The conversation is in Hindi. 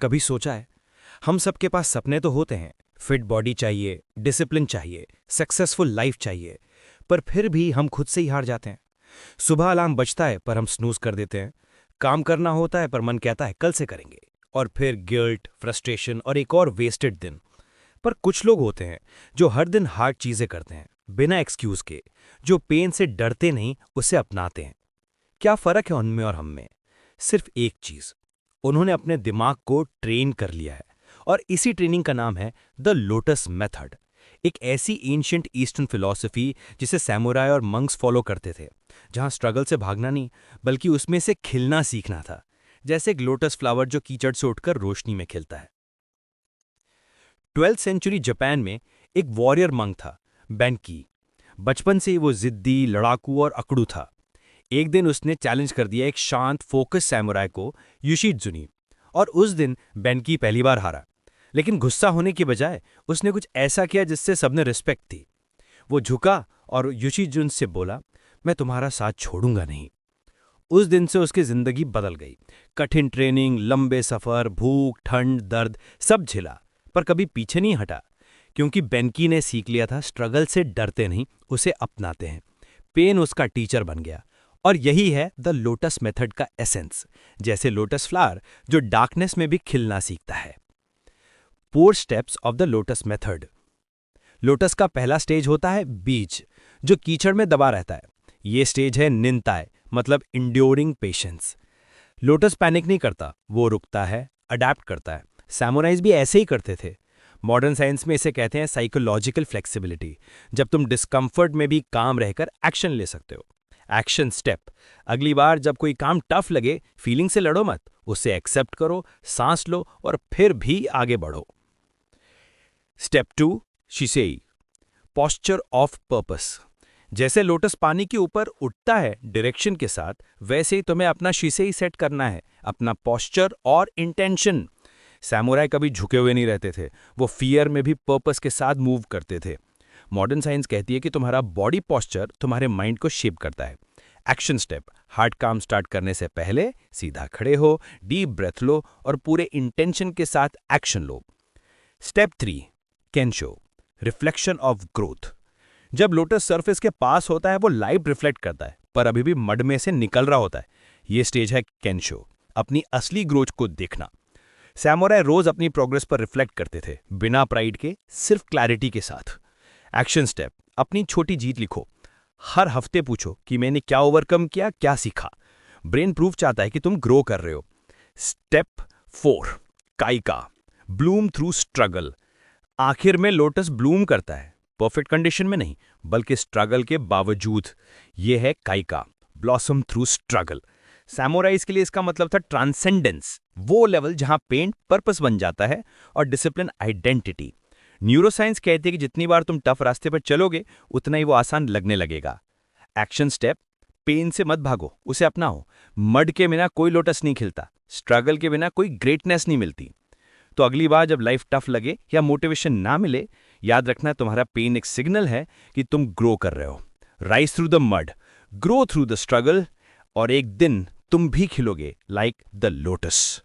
कभी सोचा है, हम सबके पास सपने तो होते हैं, फिट बॉडी चाहिए, डिसिप्लिन चाहिए, सक्सेसफुल लाइफ चाहिए, पर फिर भी हम खुद से ही हार जाते हैं। सुबह अलार्म बजता है पर हम स्नूज कर देते हैं। काम करना होता है पर मन कहता है कल से करेंगे। और फिर गिल्ट, फ्रस्ट्रेशन और एक और वेस्टेड दिन। पर कुछ लोग होते हैं जो हर दिन हार्ड चीजें करते हैं, बिना एक्सक्यूज के, जो पेन से डरते नहीं, उसे अपनाते हैं। क्या फर्क है उनमें और हम में? सिर्फ एक चीज, उन्होंने अपने दिमाग को ट्रेन कर लिया है। और इसी ट्रेनिंग का नाम है द लोटस मेथड। एक ऐसी एंशिएंट ईस्टर्न फिलॉसफी जिसे सैमुराई और मंक्स फॉलो करते थे, जहां स्ट्रगल से भागना नहीं, बल्कि उसमें से खिलना सीखना था। जैसे एक लोटस फ्लावर जो कीचड़ से उठकर रोशनी में खिलता है। 12th सेंचुरी जापान में एक वॉरियर मंक था, बेंकी। बचपन से ही वो जिद्दी, लड़ाकू और अकड़ू था। एक दिन उसने चैलेंज कर दिया एक शांत, फोकस सैमुराई को, युशित्सुनी। और उस दिन बेंकी पहली बार हारा। लेकिन गुस्सा होने के बजाय उसने कुछ ऐसा किया जिससे सबने रिस्पेक्ट थी। वो झुका और युशित्सुन से बोला, मैं तुम्हारा साथ छोड़ूंगा नहीं। उस दिन से उसकी जिंदगी बदल गई। कठिन ट्रेनिंग, लंबे सफर, भूख, ठंड, दर्द सब झेला, पर कभी पीछे नहीं हटा। क्योंकि बेंकी ने सीख लिया था, स्ट्रगल से डरते नहीं, उसे अपनाते हैं। पेन उसका टीचर बन गया। और यही है द लोटस मेथड का एसेंस। जैसे लोटस फ्लावर जो डार्कनेस में भी खिलना सीखता है। 4 steps of the lotus method. Lotus का पहला स्टेज होता है बीज, जो कीचड़ में दबा रहता है। ये स्टेज है निंताय, मतलब इंड्योरिंग पेशेंस। लोटस पैनिक नहीं करता, वो रुकता है, अडैप्ट करता है। सैमुराइज भी ऐसे ही करते थे। मॉडर्न साइंस में इसे कहते हैं साइकोलॉजिकल फ्लेक्सिबिलिटी, जब तुम डिस्कम्फर्ट में भी काम रहकर एक्शन ले सकते हो। Action step. अगली बार जब कोई काम टफ लगे, फीलिंग से लड़ो मत, उसे एक्सेप्ट करो, सांस लो और फिर भी आगे बढ़ो। स्टेप 2, शिसेई, पोस्चर ऑफ पर्पस। जैसे लोटस पानी के ऊपर उठता है डायरेक्शन के साथ, वैसे ही तुम्हें अपना शिसेई सेट करना है, अपना पोस्चर और इंटेंशन। सैमुराई कभी झुके हुए नहीं रहते थे, वो फियर में भी पर्पस के साथ मूव करते थे। मॉडर्न साइंस कहती है कि तुम्हारा बॉडी पोस्चर तुम्हारे माइंड को शेप करता है। Action step. हार्ड काम स्टार्ट करने से पहले सीधा खड़े हो, डीप ब्रेथ लो और पूरे इंटेंशन के साथ एक्शन लो। स्टेप 3, केंशो, रिफ्लेक्शन ऑफ ग्रोथ। जब लोटस सरफेस के पास होता है, वो लाइट रिफ्लेक्ट करता है, पर अभी भी मड में से निकल रहा होता है। ये स्टेज है केंशो, अपनी असली ग्रोथ को देखना। सैमुराई रोज अपनी प्रोग्रेस पर रिफ्लेक्ट करते थे, बिना प्राइड के, सिर्फ क्लैरिटी के साथ। Action step. अपनी छोटी जीत लिखो। हर हफ्ते पूछो कि मैंने क्या ओवरकम किया, क्या सीखा। ब्रेन प्रूफ चाहता है कि तुम ग्रो कर रहे हो। स्टेप 4, काइका, ब्लूम थ्रू स्ट्रगल। आखिर में लोटस ब्लूम करता है, परफेक्ट कंडीशन में नहीं, बल्कि स्ट्रगल के बावजूद। यह है काइका, ब्लॉसम थ्रू स्ट्रगल। सैमुराइज के लिए इसका मतलब था ट्रांसेंडेंस, वो लेवल जहां पेन पर्पस बन जाता है और डिसिप्लिन आइडेंटिटी। न्यूरोसाइंस कहती है कि जितनी बार तुम टफ रास्ते पर चलोगे, उतना ही वो आसान लगने लगेगा। Action step. पेन से मत भागो, उसे अपनाओ। मड के बिना कोई लोटस नहीं खिलता, स्ट्रगल के बिना कोई ग्रेटनेस नहीं मिलती। तो अगली बार जब लाइफ टफ लगे या मोटिवेशन ना मिले, याद रखना तुम्हारा पेन एक सिग्नल है कि तुम ग्रो कर रहे हो। Rise through the mud, grow through the struggle, और एक दिन तुम भी खिलोगे लाइक द लोटस।